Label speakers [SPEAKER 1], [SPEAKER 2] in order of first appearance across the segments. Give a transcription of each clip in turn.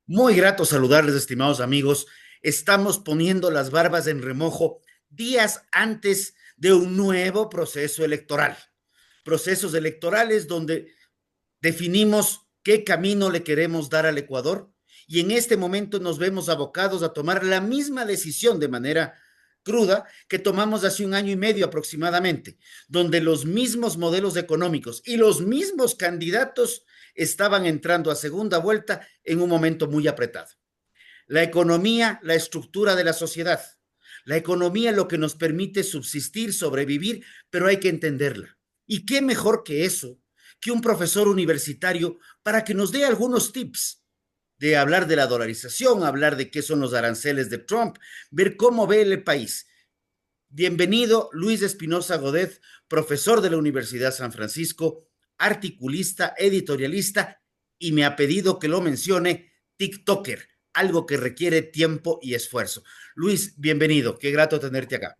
[SPEAKER 1] Muy grato saludarles, estimados amigos. Estamos poniendo las barbas en remojo días antes de un nuevo proceso electoral. Procesos electorales donde definimos qué camino le queremos dar al Ecuador y en este momento nos vemos abocados a tomar la misma decisión de manera cruda que tomamos hace un año y medio aproximadamente, donde los mismos modelos económicos y los mismos candidatos estaban entrando a segunda vuelta en un momento muy apretado. La economía, la estructura de la sociedad. La economía es lo que nos permite subsistir, sobrevivir, pero hay que entenderla. ¿Y qué mejor que eso, que un profesor universitario para que nos dé algunos tips de hablar de la dolarización, hablar de qué son los aranceles de Trump, ver cómo ve el país? Bienvenido, Luis Espinosa Godet, profesor de la Universidad San Francisco, articulista, editorialista y me ha pedido que lo mencione, TikToker, algo que requiere tiempo y esfuerzo. Luis, bienvenido, qué grato tenerte acá.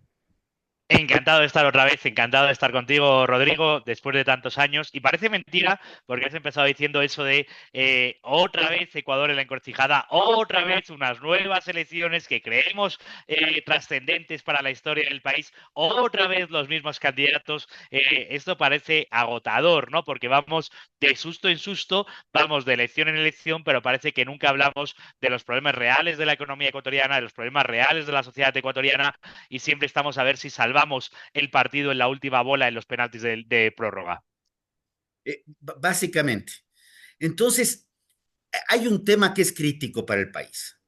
[SPEAKER 2] Encantado de estar otra vez, encantado de estar contigo, Rodrigo, después de tantos años. Y parece mentira, porque has empezado diciendo eso de otra vez Ecuador en la encrucijada, otra vez unas nuevas elecciones que creemos trascendentes para la historia del país, otra vez los mismos candidatos. Esto parece agotador, ¿no? Porque vamos de susto en susto, vamos de elección en elección, pero parece que nunca hablamos de los problemas reales de la economía ecuatoriana, de los problemas reales de la sociedad ecuatoriana y siempre estamos a ver si salvamos el partido en la última bola en los penaltis de prórroga.
[SPEAKER 1] Básicamente. Entonces, hay un tema que es crítico para el país.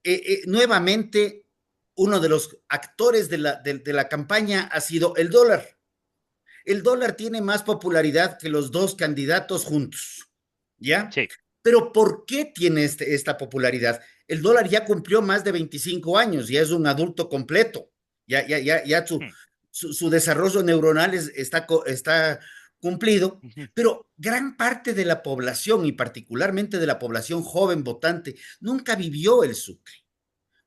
[SPEAKER 1] Nuevamente, uno de los actores de la campaña ha sido el dólar. El dólar tiene más popularidad que los dos candidatos juntos, ¿ya?
[SPEAKER 2] Sí.
[SPEAKER 1] Pero ¿por qué tiene esta popularidad? El dólar ya cumplió más de 25 años, ya es un adulto completo, ya su desarrollo neuronal está cumplido, pero gran parte de la población y particularmente de la población joven votante nunca vivió el Sucre.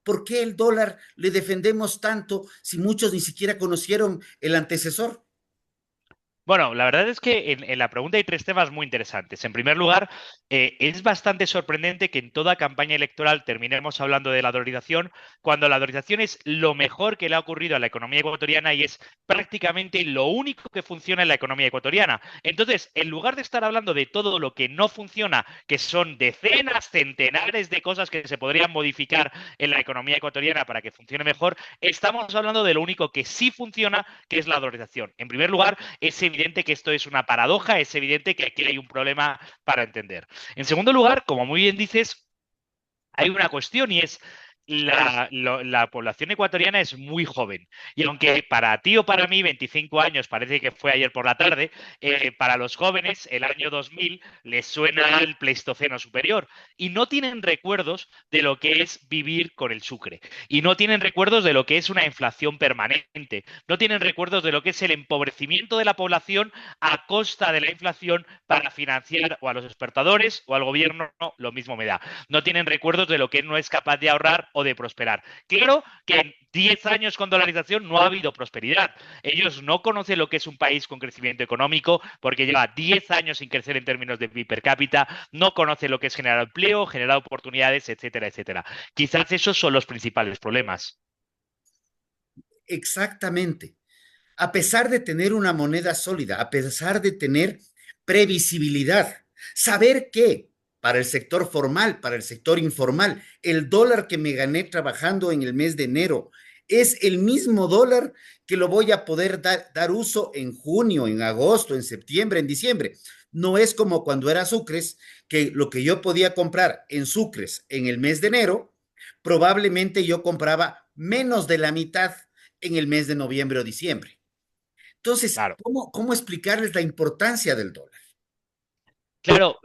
[SPEAKER 1] ¿Por qué el dólar le defendemos tanto si muchos ni siquiera conocieron el antecesor?
[SPEAKER 2] Bueno, la verdad es que en la pregunta hay tres temas muy interesantes. En primer lugar, es bastante sorprendente que en toda campaña electoral terminemos hablando de la dolarización, cuando la dolarización es lo mejor que le ha ocurrido a la economía ecuatoriana y es prácticamente lo único que funciona en la economía ecuatoriana. Entonces, en lugar de estar hablando de todo lo que no funciona, que son decenas, centenares de cosas que se podrían modificar en la economía ecuatoriana para que funcione mejor, estamos hablando de lo único que sí funciona, que es la dolarización. En primer lugar, es evidente que esto es una paradoja, es evidente que aquí hay un problema para entender. En segundo lugar, como muy bien dices, hay una cuestión y es la población ecuatoriana es muy joven. Y aunque para ti o para mí 25 años parece que fue ayer por la tarde, para los jóvenes el año 2000 les suena al Pleistoceno superior y no tienen recuerdos de lo que es vivir con el sucre. Y no tienen recuerdos de lo que es una inflación permanente. No tienen recuerdos de lo que es el empobrecimiento de la población a costa de la inflación para financiar o a los exportadores o al gobierno, lo mismo me da. No tienen recuerdos de lo que no es capaz de ahorrar o de prosperar. Claro que en 10 años con dolarización no ha habido prosperidad. Ellos no conocen lo que es un país con crecimiento económico porque lleva 10 años sin crecer en términos de PIB per cápita, no conocen lo que es generar empleo, generar oportunidades, etcétera, etcétera. Quizás esos son los principales problemas.
[SPEAKER 1] Exactamente. A pesar de tener una moneda sólida, a pesar de tener previsibilidad, saber que para el sector formal, para el sector informal, el dólar que me gané trabajando en el mes de enero es el mismo dólar que lo voy a poder dar uso en junio, en agosto, en septiembre, en diciembre. No es como cuando era Sucres, que lo que yo podía comprar en Sucres en el mes de enero, probablemente yo compraba menos de la mitad en el mes de noviembre o diciembre. Entonces,
[SPEAKER 2] Claro.
[SPEAKER 1] ¿cómo explicarles la importancia del dólar?
[SPEAKER 2] Claro,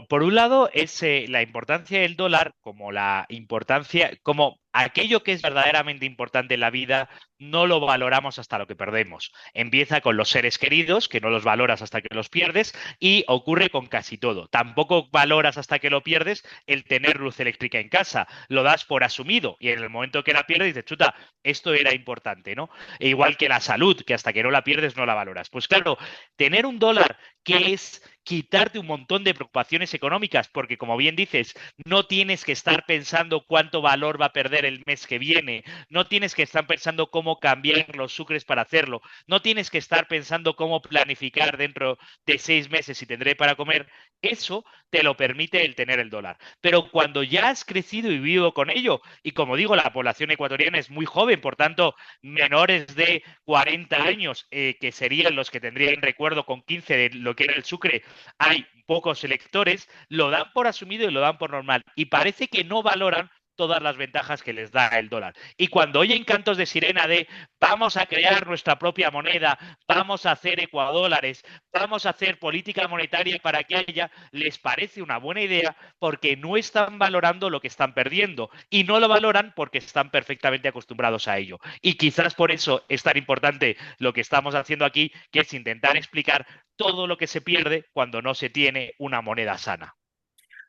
[SPEAKER 2] por un lado es la importancia del dólar como la importancia, como aquello que es verdaderamente importante en la vida no lo valoramos hasta lo que perdemos. Empieza con los seres queridos, que no los valoras hasta que los pierdes, y ocurre con casi todo. Tampoco valoras hasta que lo pierdes el tener luz eléctrica en casa. Lo das por asumido y en el momento que la pierdes dices, chuta, esto era importante, ¿no? E igual que la salud, que hasta que no la pierdes no la valoras. Pues claro, tener un dólar que es quitarte un montón de preocupaciones económicas, porque como bien dices, no tienes que estar pensando cuánto valor va a perder el mes que viene, no tienes que estar pensando cómo cambiar los sucres para hacerlo, no tienes que estar pensando cómo planificar dentro de 6 meses si tendré para comer. Eso te lo permite el tener el dólar. Pero cuando ya has crecido y vivido con ello, y como digo, la población ecuatoriana es muy joven, por tanto, menores de 40 años, que serían los que tendrían recuerdo con 15 de lo que era el sucre, hay pocos electores, lo dan por asumido y lo dan por normal. Y parece que no valoran todas las ventajas que les da el dólar. Y cuando oyen cantos de sirena de vamos a crear nuestra propia moneda, vamos a hacer ecuadólares, vamos a hacer política monetaria para que haya, les parece una buena idea porque no están valorando lo que están perdiendo y no lo valoran porque están perfectamente acostumbrados a ello. Y quizás por eso es tan importante lo que estamos haciendo aquí, que es intentar explicar todo lo que se pierde cuando no se tiene una moneda sana.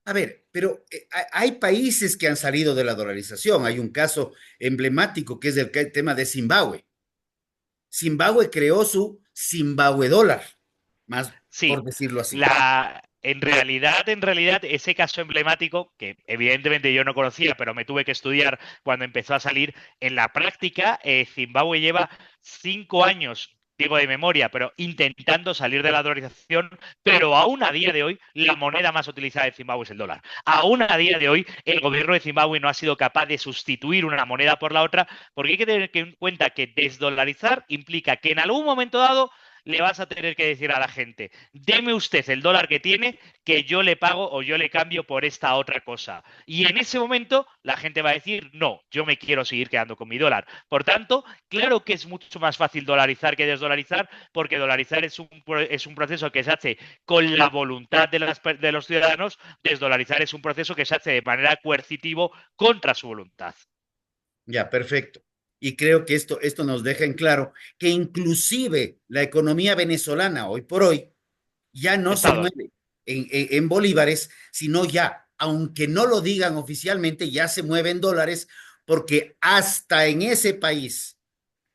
[SPEAKER 1] A ver, pero hay países que han salido de la dolarización. Hay un caso emblemático que es el tema de Zimbabue. Zimbabue creó su Zimbabue dólar, más por
[SPEAKER 2] Sí,
[SPEAKER 1] decirlo así.
[SPEAKER 2] en realidad, ese caso emblemático, que evidentemente yo no conocía, pero me tuve que estudiar cuando empezó a salir, en la práctica, Zimbabue lleva 5 años, digo de memoria, pero intentando salir de la dolarización, pero aún a día de hoy, la moneda más utilizada de Zimbabue es el dólar. Aún a día de hoy, el gobierno de Zimbabue no ha sido capaz de sustituir una moneda por la otra, porque hay que tener en cuenta que desdolarizar implica que en algún momento dado le vas a tener que decir a la gente, deme usted el dólar que tiene, que yo le pago o yo le cambio por esta otra cosa. Y en ese momento la gente va a decir, no, yo me quiero seguir quedando con mi dólar. Por tanto, claro que es mucho más fácil dolarizar que desdolarizar, porque dolarizar es un proceso que se hace con la voluntad de los ciudadanos, desdolarizar es un proceso que se hace de manera coercitivo contra su voluntad.
[SPEAKER 1] Ya, perfecto. Y creo que esto nos deja en claro que inclusive la economía venezolana hoy por hoy ya no se
[SPEAKER 2] Estado.
[SPEAKER 1] mueve en bolívares, sino ya, aunque no lo digan oficialmente, ya se mueve en dólares, porque hasta en ese país,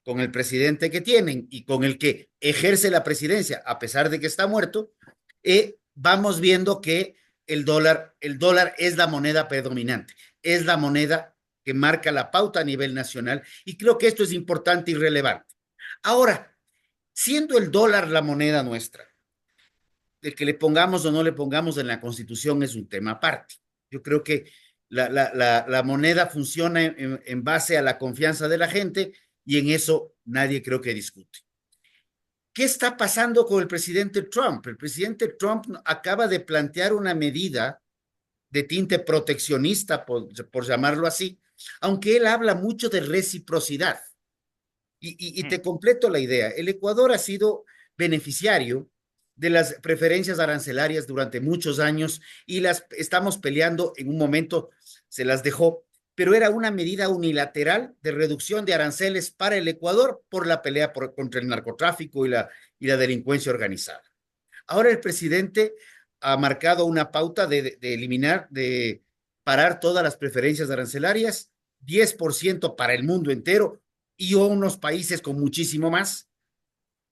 [SPEAKER 1] con el presidente que tienen y con el que ejerce la presidencia, a pesar de que está muerto, vamos viendo que el dólar es la moneda predominante, es la moneda que marca la pauta a nivel nacional y creo que esto es importante y relevante. Ahora, siendo el dólar la moneda nuestra, de que le pongamos o no le pongamos en la Constitución es un tema aparte. Yo creo que la moneda funciona en base a la confianza de la gente y en eso nadie creo que discute. ¿Qué está pasando con el presidente Trump? El presidente Trump acaba de plantear una medida de tinte proteccionista, por llamarlo así, aunque él habla mucho de reciprocidad. Y
[SPEAKER 2] Mm.
[SPEAKER 1] te completo la idea. El Ecuador ha sido beneficiario de las preferencias arancelarias durante muchos años y las estamos peleando en un momento, se las dejó, pero era una medida unilateral de reducción de aranceles para el Ecuador por la pelea contra el narcotráfico y la delincuencia organizada. Ahora el presidente ha marcado una pauta de eliminar, de parar todas las preferencias arancelarias, 10% para el mundo entero y unos países con muchísimo más.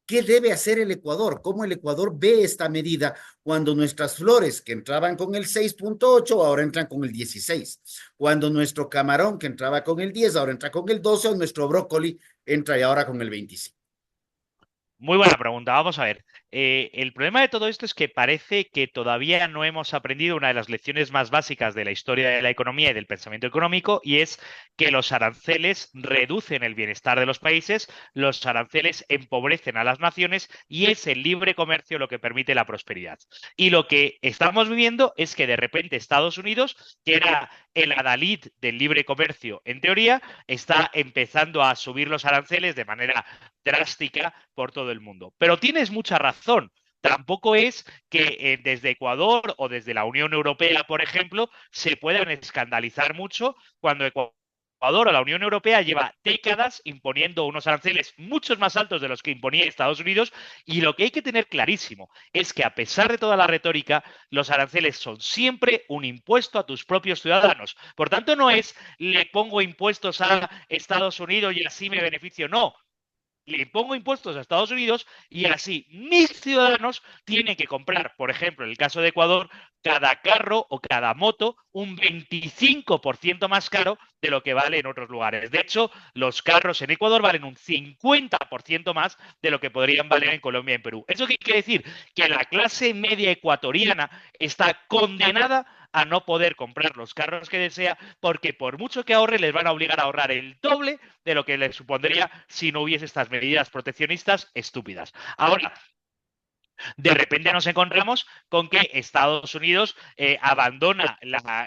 [SPEAKER 1] ¿Qué debe hacer el Ecuador? ¿Cómo el Ecuador ve esta medida cuando nuestras flores que entraban con el 6.8 ahora entran con el 16? Cuando nuestro camarón que entraba con el 10 ahora entra con el 12 o nuestro brócoli entra y ahora con el 25.
[SPEAKER 2] Muy buena pregunta. Vamos a ver. El problema de todo esto es que parece que todavía no hemos aprendido una de las lecciones más básicas de la historia de la economía y del pensamiento económico, y es que los aranceles reducen el bienestar de los países, los aranceles empobrecen a las naciones y es el libre comercio lo que permite la prosperidad. Y lo que estamos viviendo es que de repente Estados Unidos, que era el adalid del libre comercio en teoría, está empezando a subir los aranceles de manera drástica por todo el mundo. Pero tienes mucha razón. Tampoco es que desde Ecuador o desde la Unión Europea, por ejemplo, se puedan escandalizar mucho cuando Ecuador Ecuador o la Unión Europea lleva décadas imponiendo unos aranceles muchos más altos de los que imponía Estados Unidos y lo que hay que tener clarísimo es que a pesar de toda la retórica, los aranceles son siempre un impuesto a tus propios ciudadanos. Por tanto, no es le pongo impuestos a Estados Unidos y así me beneficio, no, le impongo impuestos a Estados Unidos y así mis ciudadanos tienen que comprar, por ejemplo, en el caso de Ecuador, cada carro o cada moto un 25% más caro de lo que vale en otros lugares. De hecho, los carros en Ecuador valen un 50% más de lo que podrían valer en Colombia y en Perú. ¿Eso qué quiere decir? Que la clase media ecuatoriana está condenada a no poder comprar los carros que desea porque por mucho que ahorre les van a obligar a ahorrar el doble de lo que les supondría si no hubiese estas medidas proteccionistas estúpidas. Ahora, de repente nos encontramos con que Estados Unidos abandona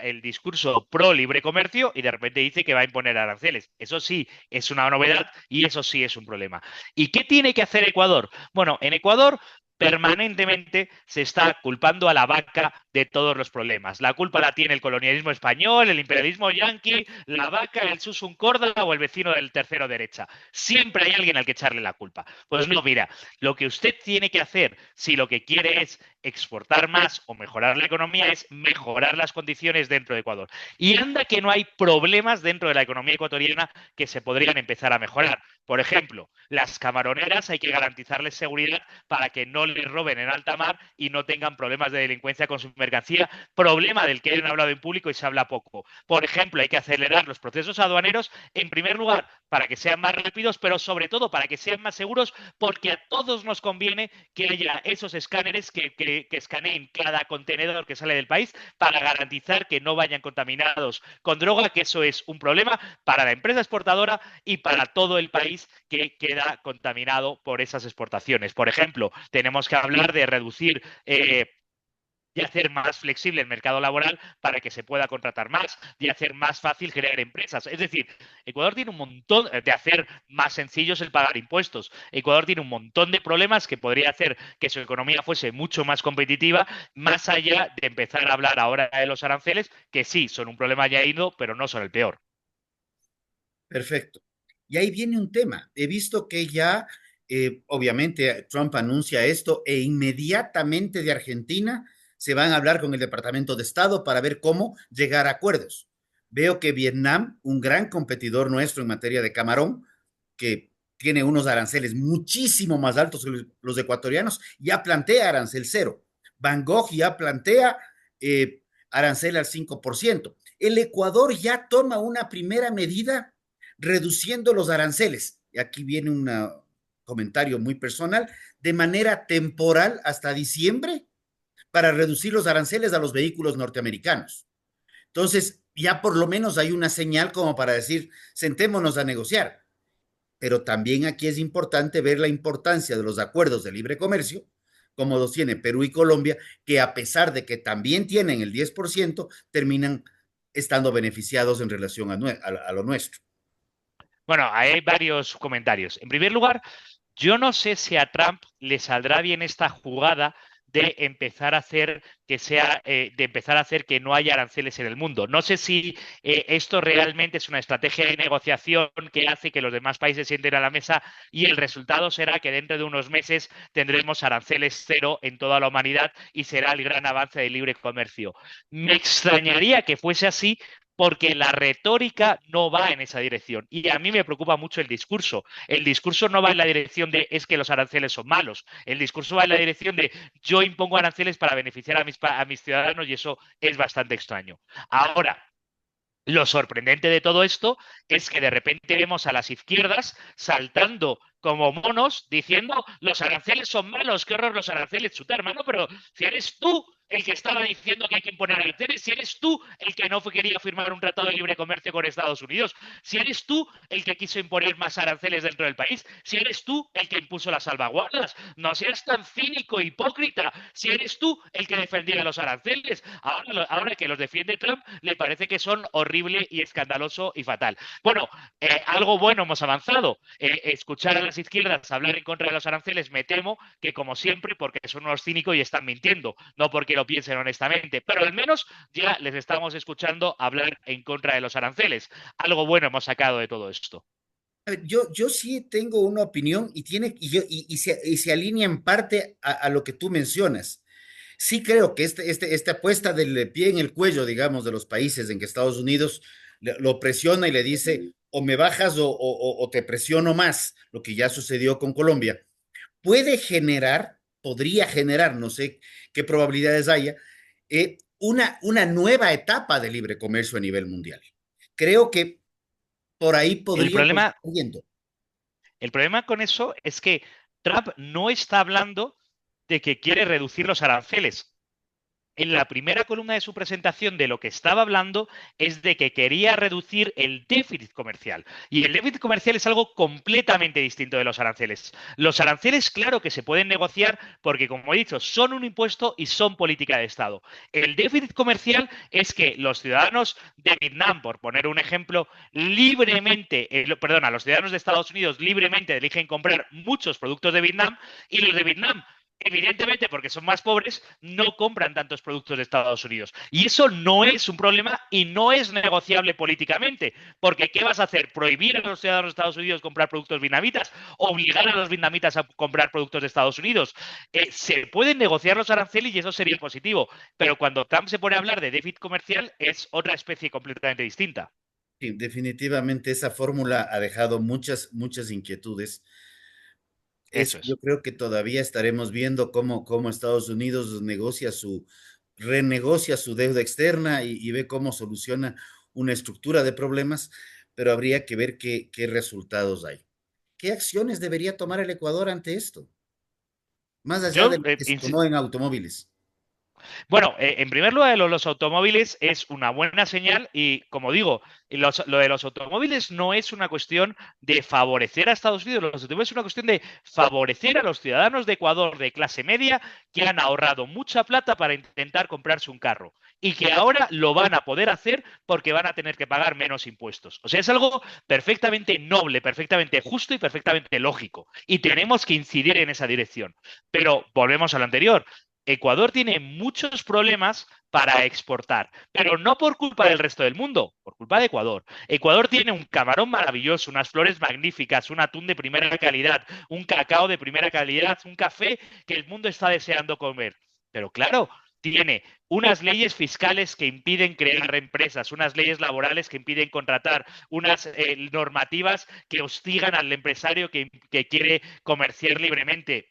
[SPEAKER 2] el discurso pro libre comercio y de repente dice que va a imponer aranceles. Eso sí es una novedad y eso sí es un problema. ¿Y qué tiene que hacer Ecuador? Bueno, en Ecuador permanentemente se está culpando a la vaca de todos los problemas. La culpa la tiene el colonialismo español, el imperialismo yanqui, la vaca, el Susun Córdoba o el vecino del tercero derecha. Siempre hay alguien al que echarle la culpa. Pues no, mira, lo que usted tiene que hacer, si lo que quiere es exportar más o mejorar la economía, es mejorar las condiciones dentro de Ecuador. Y anda que no hay problemas dentro de la economía ecuatoriana que se podrían empezar a mejorar. Por ejemplo, las camaroneras hay que garantizarles seguridad para que no les roben en alta mar y no tengan problemas de delincuencia con su mercancía, problema del que han hablado en público y se habla poco. Por ejemplo, hay que acelerar los procesos aduaneros, en primer lugar, para que sean más rápidos, pero sobre todo para que sean más seguros, porque a todos nos conviene que haya esos escáneres que escaneen cada contenedor que sale del país para garantizar que no vayan contaminados con droga, que eso es un problema para la empresa exportadora y para todo el país que queda contaminado por esas exportaciones. Por ejemplo, tenemos que hablar de reducir de hacer más flexible el mercado laboral para que se pueda contratar más, de hacer más fácil crear empresas. Es decir, Ecuador tiene un montón de hacer más sencillos el pagar impuestos. Ecuador tiene un montón de problemas que podría hacer que su economía fuese mucho más competitiva, más allá de empezar a hablar ahora de los aranceles, que sí, son un problema ya ido, pero no son el peor.
[SPEAKER 1] Perfecto. Y ahí viene un tema. He visto que ya, obviamente, Trump anuncia esto e inmediatamente de Argentina se van a hablar con el Departamento de Estado para ver cómo llegar a acuerdos. Veo que Vietnam, un gran competidor nuestro en materia de camarón, que tiene unos aranceles muchísimo más altos que los ecuatorianos, ya plantea arancel cero. Van Gogh ya plantea arancel al 5%. El Ecuador ya toma una primera medida reduciendo los aranceles. Y aquí viene un comentario muy personal, de manera temporal hasta diciembre para reducir los aranceles a los vehículos norteamericanos. Entonces, ya por lo menos hay una señal como para decir, sentémonos a negociar. Pero también aquí es importante ver la importancia de los acuerdos de libre comercio, como los tiene Perú y Colombia, que a pesar de que también tienen el 10%, terminan estando beneficiados en relación a lo nuestro.
[SPEAKER 2] Bueno, hay varios comentarios. En primer lugar, yo no sé si a Trump le saldrá bien esta jugada de empezar a hacer que sea, de empezar a hacer que no haya aranceles en el mundo. No sé si esto realmente es una estrategia de negociación que hace que los demás países sienten a la mesa y el resultado será que dentro de unos meses tendremos aranceles cero en toda la humanidad y será el gran avance del libre comercio. Me extrañaría que fuese así porque la retórica no va en esa dirección. Y a mí me preocupa mucho el discurso. El discurso no va en la dirección de es que los aranceles son malos. El discurso va en la dirección de yo impongo aranceles para beneficiar a mis ciudadanos y eso es bastante extraño. Ahora, lo sorprendente de todo esto es que de repente vemos a las izquierdas saltando como monos diciendo los aranceles son malos, qué horror los aranceles, chuta hermano, pero si eres tú el que estaba diciendo que hay que imponer aranceles, si eres tú el que no quería firmar un tratado de libre comercio con Estados Unidos, si eres tú el que quiso imponer más aranceles dentro del país, si eres tú el que impuso las salvaguardas, no seas tan cínico e hipócrita, si eres tú el que defendía los aranceles, ahora que los defiende Trump, le parece que son horrible y escandaloso y fatal. Bueno, algo bueno hemos avanzado. Escuchar a las izquierdas hablar en contra de los aranceles, me temo que como siempre, porque son unos cínicos y están mintiendo, no porque lo piensen honestamente, pero al menos ya les estamos escuchando hablar en contra de los aranceles. Algo bueno hemos sacado de todo esto.
[SPEAKER 1] A ver, yo sí tengo una opinión y se alinea en parte a lo que tú mencionas. Sí creo que esta apuesta del pie en el cuello, digamos, de los países en que Estados Unidos lo presiona y le dice o me bajas o te presiono más, lo que ya sucedió con Colombia, podría generar, no sé qué probabilidades haya, una nueva etapa de libre comercio a nivel mundial. Creo que por ahí
[SPEAKER 2] El
[SPEAKER 1] podríamos
[SPEAKER 2] problema,
[SPEAKER 1] estar yendo.
[SPEAKER 2] el problema con eso es que Trump no está hablando de que quiere reducir los aranceles. En la primera columna de su presentación de lo que estaba hablando es de que quería reducir el déficit comercial. Y el déficit comercial es algo completamente distinto de los aranceles. Los aranceles, claro que se pueden negociar porque, como he dicho, son un impuesto y son política de Estado. El déficit comercial es que los ciudadanos de Vietnam, por poner un ejemplo, los ciudadanos de Estados Unidos libremente eligen comprar muchos productos de Vietnam y los de Vietnam evidentemente, porque son más pobres, no compran tantos productos de Estados Unidos. Y eso no es un problema y no es negociable políticamente. Porque ¿qué vas a hacer? ¿Prohibir a los ciudadanos de Estados Unidos comprar productos vietnamitas? ¿Obligar a los vietnamitas a comprar productos de Estados Unidos? Se pueden negociar los aranceles y eso sería positivo. Pero cuando Trump se pone a hablar de déficit comercial es otra especie completamente distinta.
[SPEAKER 1] Sí, definitivamente esa fórmula ha dejado muchas inquietudes.
[SPEAKER 2] Eso
[SPEAKER 1] Yo
[SPEAKER 2] es.
[SPEAKER 1] creo que todavía estaremos viendo cómo Estados Unidos renegocia su deuda externa y ve cómo soluciona una estructura de problemas, pero habría que ver qué resultados hay. ¿Qué acciones debería tomar el Ecuador ante esto? Más allá de
[SPEAKER 2] Yo
[SPEAKER 1] lo que se tomó en automóviles.
[SPEAKER 2] Bueno, en primer lugar, lo de los automóviles es una buena señal y, como digo, lo de los automóviles no es una cuestión de favorecer a Estados Unidos, los automóviles es una cuestión de favorecer a los ciudadanos de Ecuador de clase media que han ahorrado mucha plata para intentar comprarse un carro y que ahora lo van a poder hacer porque van a tener que pagar menos impuestos. O sea, es algo perfectamente noble, perfectamente justo y perfectamente lógico. Y tenemos que incidir en esa dirección. Pero volvemos a lo anterior. Ecuador tiene muchos problemas para exportar, pero no por culpa del resto del mundo, por culpa de Ecuador. Ecuador tiene un camarón maravilloso, unas flores magníficas, un atún de primera calidad, un cacao de primera calidad, un café que el mundo está deseando comer. Pero claro, tiene unas leyes fiscales que impiden crear empresas, unas leyes laborales que impiden contratar, unas normativas que hostigan al empresario que quiere comerciar libremente.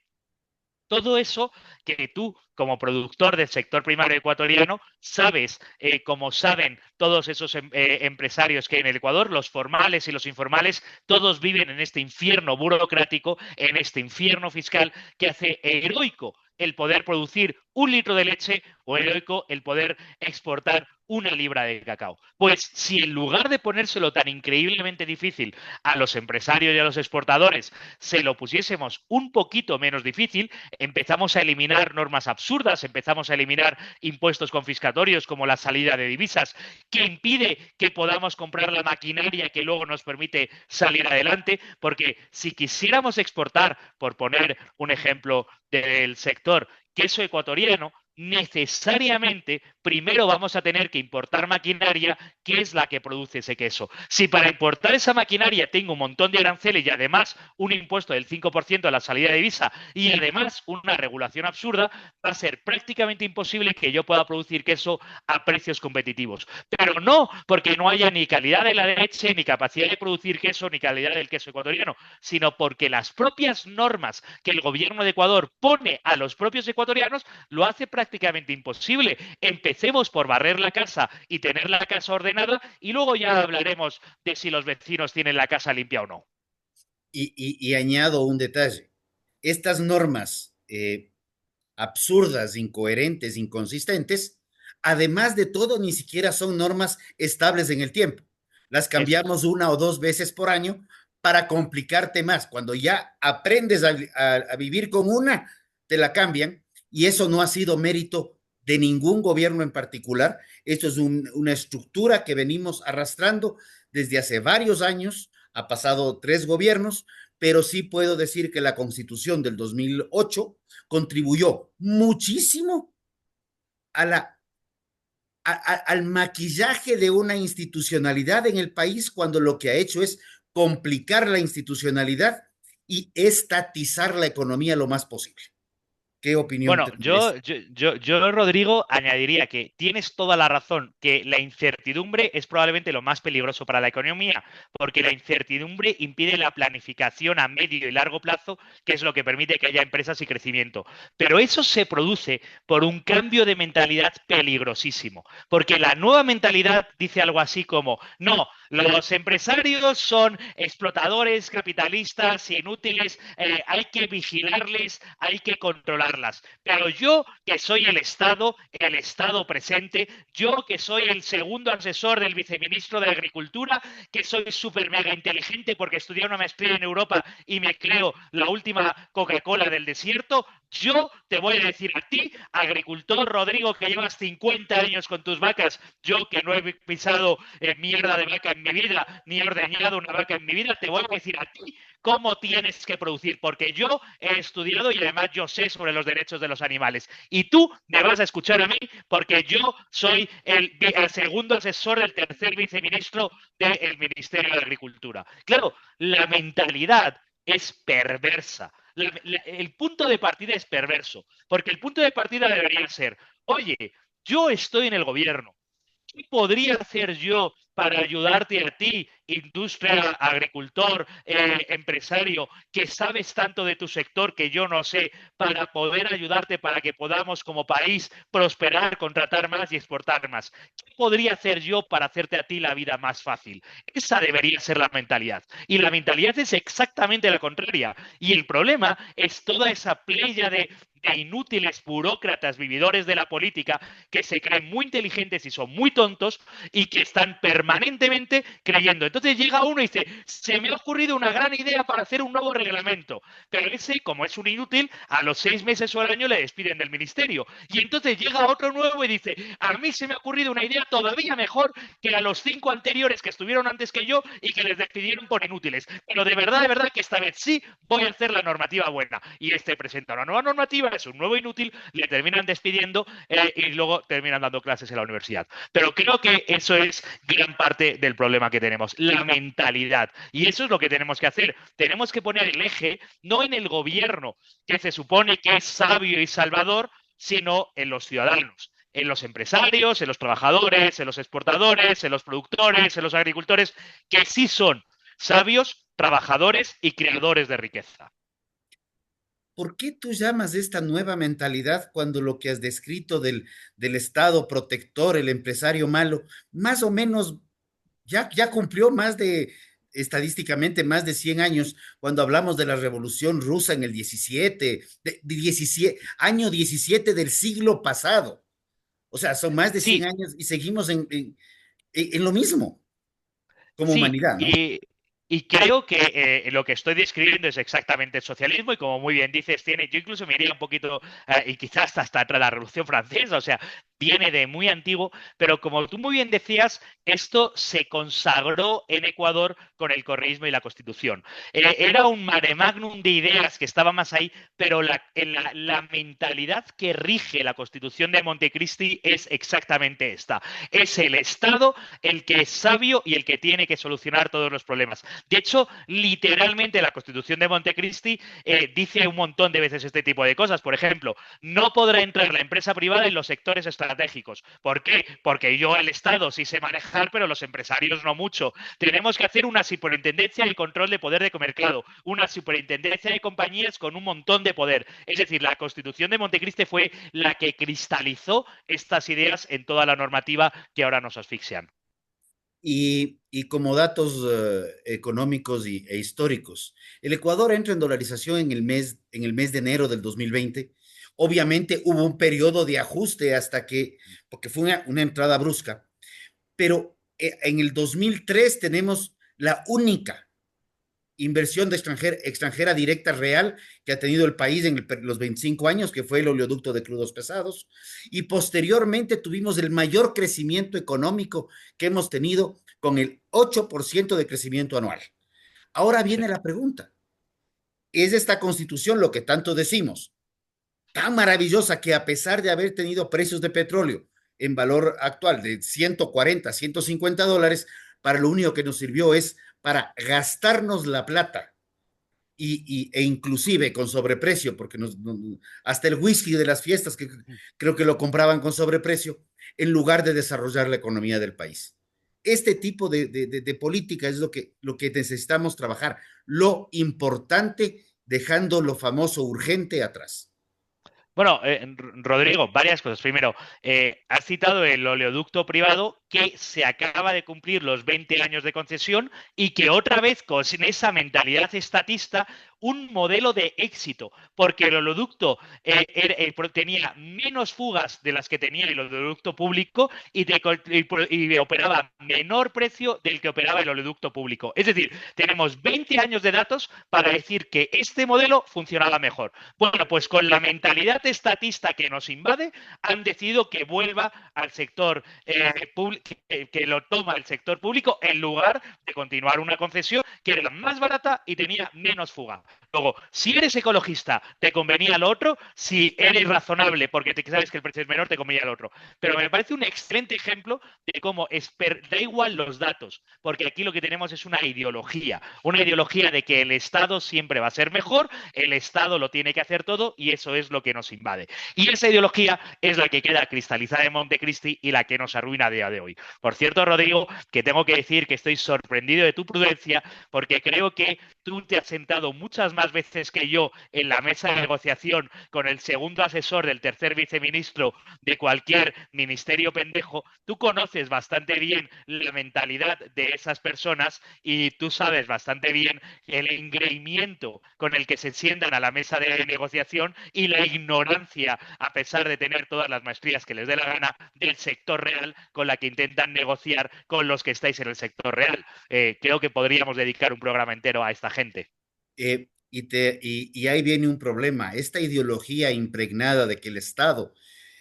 [SPEAKER 2] Todo eso que tú, como productor del sector primario ecuatoriano, sabes, como saben todos esos empresarios que hay en el Ecuador, los formales y los informales, todos viven en este infierno burocrático, en este infierno fiscal que hace heroico el poder producir un litro de leche o heroico el poder exportar una libra de cacao. Pues si en lugar de ponérselo tan increíblemente difícil a los empresarios y a los exportadores, se lo pusiésemos un poquito menos difícil, empezamos a eliminar normas absurdas, empezamos a eliminar impuestos confiscatorios como la salida de divisas, que impide que podamos comprar la maquinaria que luego nos permite salir adelante, porque si quisiéramos exportar, por poner un ejemplo del sector, queso ecuatoriano, necesariamente primero vamos a tener que importar maquinaria que es la que produce ese queso. Si para importar esa maquinaria tengo un montón de aranceles y además un impuesto del 5% a la salida de divisa y además una regulación absurda, va a ser prácticamente imposible que yo pueda producir queso a precios competitivos. Pero no porque no haya ni calidad de la leche, ni capacidad de producir queso, ni calidad del queso ecuatoriano, sino porque las propias normas que el gobierno de Ecuador pone a los propios ecuatorianos lo hace prácticamente imposible. Empecemos por barrer la casa y tener la casa ordenada y luego ya hablaremos de si los vecinos tienen la casa limpia o no.
[SPEAKER 1] Y añado un detalle. Estas normas absurdas, incoherentes, inconsistentes, además de todo, ni siquiera son normas estables en el tiempo. Las
[SPEAKER 2] Eso es.
[SPEAKER 1] cambiamos una o dos veces por año para complicarte más. Cuando ya aprendes a vivir con una, te la cambian y eso no ha sido mérito de ningún gobierno en particular. Esto es una estructura que venimos arrastrando desde hace varios años. Ha pasado 3 gobiernos, pero sí puedo decir que la constitución del 2008 contribuyó muchísimo a la, al maquillaje de una institucionalidad en el país cuando lo que ha hecho es complicar la institucionalidad y estatizar la economía lo más posible. ¿Qué opinión
[SPEAKER 2] Bueno,
[SPEAKER 1] te merece?
[SPEAKER 2] Rodrigo, añadiría que tienes toda la razón, que la incertidumbre es probablemente lo más peligroso para la economía, porque la incertidumbre impide la planificación a medio y largo plazo, que es lo que permite que haya empresas y crecimiento. Pero eso se produce por un cambio de mentalidad peligrosísimo, porque la nueva mentalidad dice algo así como, no, los empresarios son explotadores, capitalistas, inútiles, hay que vigilarles, hay que controlarlas. Pero yo, que soy el Estado presente, yo que soy el segundo asesor del viceministro de Agricultura, que soy súper mega inteligente porque estudié una maestría en Europa y me creo la última Coca-Cola del desierto, yo te voy a decir a ti, agricultor Rodrigo, que llevas 50 años con tus vacas, yo que no he pisado mierda de vaca en mi vida, ni he ordeñado una vaca en mi vida, te voy a decir a ti cómo tienes que producir, porque yo he estudiado y además yo sé sobre los derechos de los animales. Y tú me vas a escuchar a mí porque yo soy el segundo asesor del tercer viceministro del Ministerio de Agricultura. Claro, la mentalidad es perversa. El punto de partida es perverso, porque el punto de partida debería ser, oye, yo estoy en el gobierno, ¿qué podría hacer yo para ayudarte a ti, industria, agricultor, empresario, que sabes tanto de tu sector que yo no sé, para poder ayudarte para que podamos como país prosperar, contratar más y exportar más? ¿Qué podría hacer yo para hacerte a ti la vida más fácil? Esa debería ser la mentalidad. Y la mentalidad es exactamente la contraria. Y el problema es toda esa playa de inútiles burócratas, vividores de la política, que se creen muy inteligentes y son muy tontos y que están permanentemente creyendo. Entonces llega uno y dice, se me ha ocurrido una gran idea para hacer un nuevo reglamento, pero ese, como es un inútil, a los 6 meses o al año le despiden del ministerio. Y entonces llega otro nuevo y dice, a mí se me ha ocurrido una idea todavía mejor que a los 5 anteriores que estuvieron antes que yo y que les despidieron por inútiles. Pero de verdad que esta vez sí voy a hacer la normativa buena. Y este presenta una nueva normativa, es un nuevo inútil, le terminan despidiendo y luego terminan dando clases en la universidad. Pero creo que eso es gran parte del problema que tenemos, la mentalidad. Y eso es lo que tenemos que hacer. Tenemos que poner el eje no en el gobierno, que se supone que es sabio y salvador, sino en los ciudadanos, en los empresarios, en los trabajadores, en los exportadores, en los productores, en los agricultores, que sí son sabios, trabajadores y creadores de riqueza.
[SPEAKER 1] ¿Por qué tú llamas esta nueva mentalidad cuando lo que has descrito del Estado protector, el empresario malo, más o menos ya cumplió más de, estadísticamente, más de 100 años, cuando hablamos de la Revolución Rusa en el 17, de 17 año 17 del siglo pasado? O sea, son más de 100
[SPEAKER 2] Sí,
[SPEAKER 1] años y seguimos en lo mismo como
[SPEAKER 2] sí,
[SPEAKER 1] humanidad, ¿no?
[SPEAKER 2] y creo que lo que estoy describiendo es exactamente el socialismo y como muy bien dices, tiene, yo incluso me iría un poquito, y quizás hasta la Revolución Francesa, o sea, viene de muy antiguo, pero como tú muy bien decías, esto se consagró en Ecuador con el correísmo y la Constitución. Era un mare magnum de ideas que estaba más ahí, pero la mentalidad que rige la Constitución de Montecristi es exactamente esta. Es el Estado el que es sabio y el que tiene que solucionar todos los problemas. De hecho, literalmente la Constitución de Montecristi dice un montón de veces este tipo de cosas. Por ejemplo, no podrá entrar la empresa privada en los sectores estratégicos. ¿Por qué? Porque yo, el Estado, sí sé manejar, pero los empresarios no mucho. Tenemos que hacer una superintendencia y control de poder de mercado, una superintendencia de compañías con un montón de poder. Es decir, la Constitución de Montecristi fue la que cristalizó estas ideas en toda la normativa que ahora nos asfixian.
[SPEAKER 1] Y como datos económicos e históricos, el Ecuador entra en dolarización en el mes de enero del 2020. Obviamente hubo un periodo de ajuste hasta que, porque fue una entrada brusca, pero en el 2003 tenemos la única inversión de extranjera directa real que ha tenido el país en los 25 años, que fue el oleoducto de crudos pesados, y posteriormente tuvimos el mayor crecimiento económico que hemos tenido con el 8% de crecimiento anual. Ahora
[SPEAKER 2] Sí.
[SPEAKER 1] viene la pregunta, ¿es esta constitución lo que tanto decimos? tan maravillosa que a pesar de haber tenido precios de petróleo en valor actual de 140, $150, para lo único que nos sirvió es para gastarnos la plata e inclusive con sobreprecio, porque hasta el whisky de las fiestas que creo que lo compraban con sobreprecio, en lugar de desarrollar la economía del país. Este tipo de política es lo que necesitamos trabajar, lo importante, dejando lo famoso urgente atrás.
[SPEAKER 2] Bueno, Rodrigo, varias cosas. Primero, has citado el oleoducto privado que se acaba de cumplir los 20 años de concesión y que otra vez con esa mentalidad estatista, un modelo de éxito, porque el oleoducto tenía menos fugas de las que tenía el oleoducto público y operaba a menor precio del que operaba el oleoducto público. Es decir, tenemos 20 años de datos para decir que este modelo funcionaba mejor. Bueno, pues con la mentalidad estatista que nos invade, han decidido que vuelva al sector que lo toma el sector público en lugar de continuar una concesión que era más barata y tenía menos fuga. Luego, si eres ecologista, te convenía lo otro. Si eres razonable porque te sabes que el precio es menor, te convenía lo otro. Pero me parece un excelente ejemplo de cómo da igual los datos, porque aquí lo que tenemos es una ideología de que el Estado siempre va a ser mejor, el Estado lo tiene que hacer todo y eso es lo que nos invade. Y esa ideología es la que queda cristalizada en Montecristi y la que nos arruina a día de hoy. Por cierto, Rodrigo, que tengo que decir que estoy sorprendido de tu prudencia porque creo que tú te has sentado muchas más veces que yo en la mesa de negociación con el segundo asesor del tercer viceministro de cualquier ministerio pendejo. Tú conoces bastante bien la mentalidad de esas personas y tú sabes bastante bien el engreimiento con el que se sientan a la mesa de negociación y la ignorancia, a pesar de tener todas las maestrías que les dé la gana, del sector real con la que intentan negociar con los que estáis en el sector real. Creo que podríamos dedicar un programa entero a esta gente.
[SPEAKER 1] Y ahí viene un problema. Esta ideología impregnada de que el Estado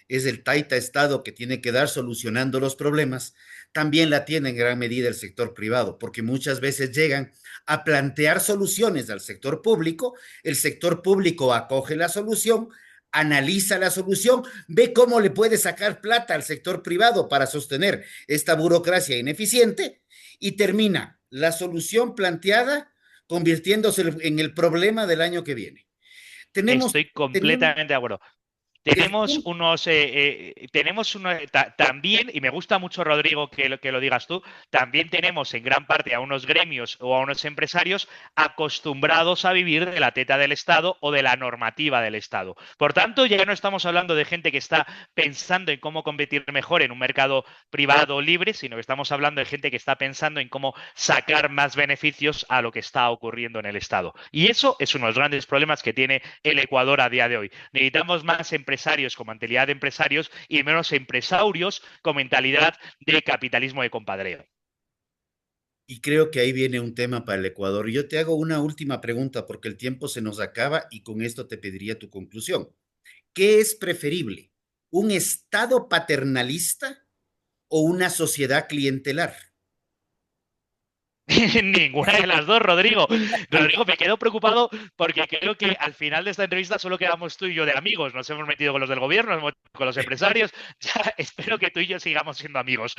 [SPEAKER 1] es el taita Estado que tiene que dar solucionando los problemas, también la tiene en gran medida el sector privado, porque muchas veces llegan a plantear soluciones al sector público, el sector público acoge la solución, analiza la solución, ve cómo le puede sacar plata al sector privado para sostener esta burocracia ineficiente y termina la solución planteada convirtiéndose en el problema del año que viene. Tenemos,
[SPEAKER 2] Estoy
[SPEAKER 1] tenemos
[SPEAKER 2] completamente de acuerdo.
[SPEAKER 1] el
[SPEAKER 2] Tenemos
[SPEAKER 1] punto.
[SPEAKER 2] unos, también, y me gusta mucho, Rodrigo, que lo digas tú, también tenemos en gran parte a unos gremios o a unos empresarios acostumbrados a vivir de la teta del Estado o de la normativa del Estado. Por tanto, ya no estamos hablando de gente que está pensando en cómo competir mejor en un mercado privado libre, sino que estamos hablando de gente que está pensando en cómo sacar más beneficios a lo que está ocurriendo en el Estado. Y eso es uno de los grandes problemas que tiene el Ecuador a día de hoy. Necesitamos más empresarios con mentalidad de empresarios y menos empresarios con mentalidad de capitalismo de compadreo.
[SPEAKER 1] Y creo que ahí viene un tema para el Ecuador. Yo te hago una última pregunta porque el tiempo se nos acaba y con esto te pediría tu conclusión. ¿Qué es preferible? ¿Un Estado paternalista o una sociedad clientelar?
[SPEAKER 2] Ninguna de las dos, Rodrigo. Rodrigo, me quedo preocupado porque creo que al final de esta entrevista solo quedamos tú y yo de amigos. Nos hemos metido con los del gobierno, nos hemos metido con los empresarios. Ya, espero que tú y yo sigamos siendo amigos.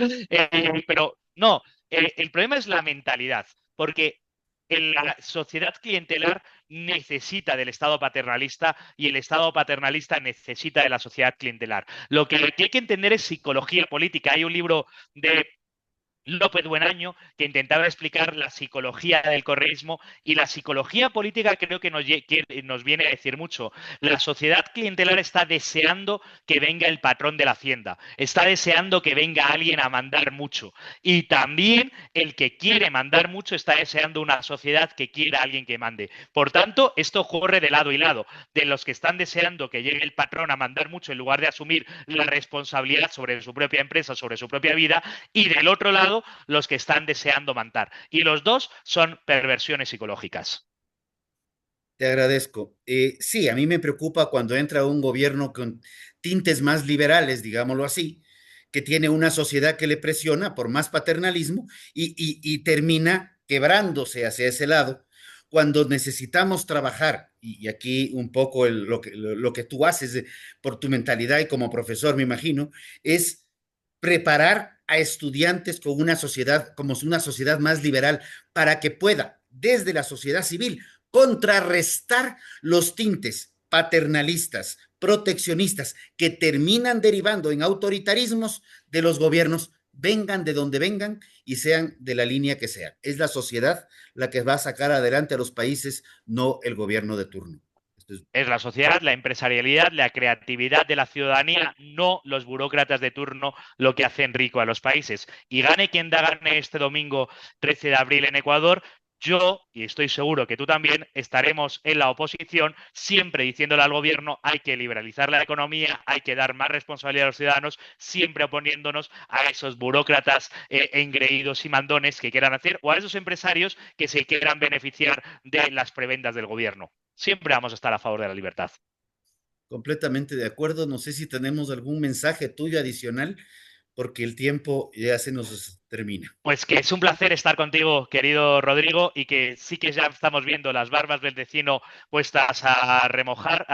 [SPEAKER 2] Pero no, el problema es la mentalidad, porque la sociedad clientelar necesita del Estado paternalista y el Estado paternalista necesita de la sociedad clientelar. Lo que hay que entender es psicología política. Hay un libro de López Buenaño, que intentaba explicar la psicología del correísmo y la psicología política creo que nos viene a decir mucho. La sociedad clientelar está deseando que venga el patrón de la hacienda, está deseando que venga alguien a mandar mucho y también el que quiere mandar mucho está deseando una sociedad que quiera a alguien que mande. Por tanto, esto corre de lado y lado, de los que están deseando que llegue el patrón a mandar mucho en lugar de asumir la responsabilidad sobre su propia empresa, sobre su propia vida, y del otro lado los que están deseando mandar. Y los dos son perversiones psicológicas.
[SPEAKER 1] Te agradezco. Sí, a mí me preocupa cuando entra un gobierno con tintes más liberales, digámoslo así, que tiene una sociedad que le presiona por más paternalismo y termina quebrándose hacia ese lado, cuando necesitamos trabajar y aquí un poco lo que tú haces por tu mentalidad y como profesor, me imagino, es preparar a estudiantes con una sociedad, como una sociedad más liberal, para que pueda, desde la sociedad civil, contrarrestar los tintes paternalistas, proteccionistas, que terminan derivando en autoritarismos de los gobiernos, vengan de donde vengan y sean de la línea que sea. Es la sociedad la que va a sacar adelante a los países, no el gobierno de turno. Esto es
[SPEAKER 2] Es la sociedad, la empresarialidad, la creatividad de la ciudadanía, no los burócratas de turno lo que hacen rico a los países. Y gane quien da gane este domingo 13 de abril en Ecuador, yo, y estoy seguro que tú también, estaremos en la oposición siempre diciéndole al gobierno hay que liberalizar la economía, hay que dar más responsabilidad a los ciudadanos, siempre oponiéndonos a esos burócratas engreídos y mandones que quieran hacer o a esos empresarios que se quieran beneficiar de las prebendas del gobierno. Siempre vamos a estar a favor de la libertad.
[SPEAKER 1] completamente de acuerdo. No sé si tenemos algún mensaje tuyo adicional, porque el tiempo ya se nos termina.
[SPEAKER 2] Pues que es un placer estar contigo, querido Rodrigo, y que sí que ya estamos viendo las barbas del vecino puestas a remojar,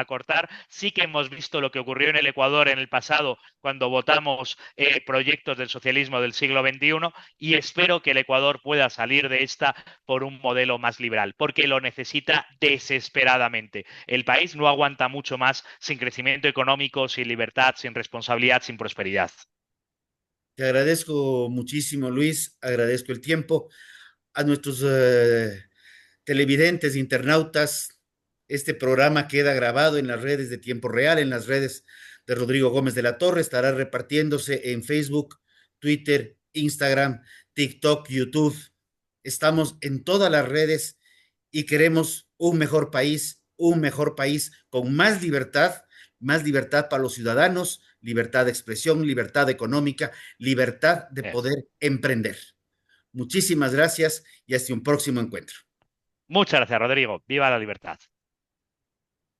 [SPEAKER 2] cortar. Sí que hemos visto lo que ocurrió en el Ecuador en el pasado cuando votamos proyectos del socialismo del siglo XXI y espero que el Ecuador pueda salir de esta por un modelo más liberal, porque lo necesita desesperadamente. El país no aguanta mucho más sin crecimiento económico, sin libertad, sin responsabilidad, sin prosperidad.
[SPEAKER 1] Te agradezco muchísimo, Luis. Agradezco el tiempo. A nuestros televidentes, internautas, este programa queda grabado en las redes de tiempo real, en las redes de Rodrigo Gómez de la Torre. Estará repartiéndose en Facebook, Twitter, Instagram, TikTok, YouTube. Estamos en todas las redes y queremos un mejor país con más libertad para los ciudadanos, libertad de expresión, libertad económica, libertad de
[SPEAKER 2] Eso.
[SPEAKER 1] poder emprender. Muchísimas gracias y hasta un próximo encuentro.
[SPEAKER 2] Muchas gracias, Rodrigo. Viva la libertad.